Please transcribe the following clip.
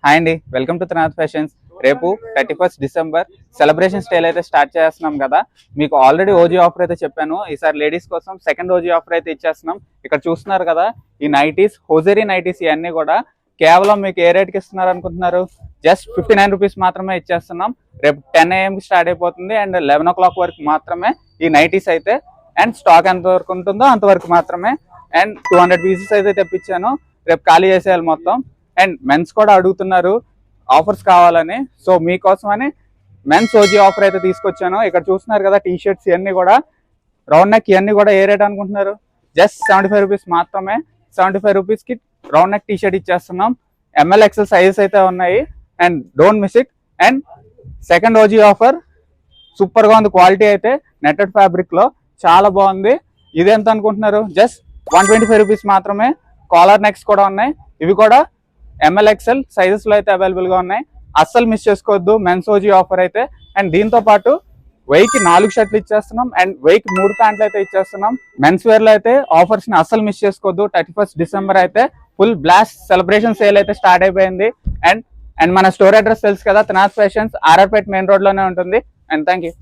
Hi అండి, welcome to Trinath fashions. రేపు 31 December celebration style అయితే స్టార్ట్ చేస్తున్నాం కదా. మీకు ఆల్రెడీ ఓజీ ఆఫర్ అయితే చెప్పాను. ఈసారి లేడీస్ కోసం సెకండ్ ఓజీ ఆఫర్ అయితే ఇచ్చేస్తున్నాం. ఇక్కడ చూస్తున్నారు కదా, ఈ నైటీస్, హోజరీ నైటీస్ ఇవన్నీ కూడా కేవలం మీకు ఏ రేట్కి ఇస్తున్నారు అనుకుంటున్నారు? జస్ట్ 59 రూపీస్ మాత్రమే ఇచ్చేస్తున్నాం. రేపు 10 AM స్టార్ట్ అయిపోతుంది అండ్ 11 o'clock వరకు మాత్రమే ఈ నైటీస్ అయితే. అండ్ స్టాక్ ఎంత వరకు ఉంటుందో అంతవరకు మాత్రమే. అండ్ 200 పీసెస్ అయితే తెప్పించాను, రేపు ఖాళీ చేసేయాలి మొత్తం. అండ్ మెన్స్ కూడా అడుగుతున్నారు ఆఫర్స్ కావాలని, సో మీకోసమని మెన్స్ ఓజీ ఆఫర్ అయితే తీసుకొచ్చాను. ఇక్కడ చూస్తున్నారు కదా, టీ షర్ట్స్ ఇవన్నీ కూడా రౌండ్ నెక్, ఇవన్నీ కూడా ఏ రేట్ అనుకుంటున్నారు? జస్ట్ 75 రూపీస్ మాత్రమే. 75 రూపీస్కి రౌండ్ నెక్ టీ షర్ట్ ఇచ్చేస్తున్నాం. ML XL సైజెస్ అయితే ఉన్నాయి and don't miss it. And second OG offer సూపర్గా ఉంది, క్వాలిటీ అయితే నెట్టెడ్ ఫ్యాబ్రిక్లో చాలా బాగుంది. ఇది ఎంత అనుకుంటున్నారు? జస్ట్ 125 రూపీస్ మాత్రమే. కాలర్ నెక్స్ కూడా ఉన్నాయి, ఇవి కూడా ML XL సైజెస్లో అయితే అవైలబుల్గా ఉన్నాయి. అస్సలు మిస్ చేసుకోవద్దు మెన్స్ ఓజీ ఆఫర్ అయితే. అండ్ దీంతో పాటు 1000కి 4 షర్ట్లు ఇచ్చేస్తున్నాం అండ్ 1000కి 3 ప్యాంట్లు అయితే ఇచ్చేస్తున్నాం. మెన్స్ వేర్లో అయితే ఆఫర్స్ని అస్సలు మిస్ చేసుకోవద్దు. 31 డిసెంబర్ అయితే ఫుల్ బ్లాస్ట్ సెలబ్రేషన్ సేల్ అయితే స్టార్ట్ అయిపోయింది. అండ్ మన స్టోర్ అడ్రస్ తెలుసు కదా, త్రినాథ్ ఫ్యాషన్స్, ఆర్ఆర్పేట్ మెయిన్ రోడ్లోనే ఉంటుంది. And thank you.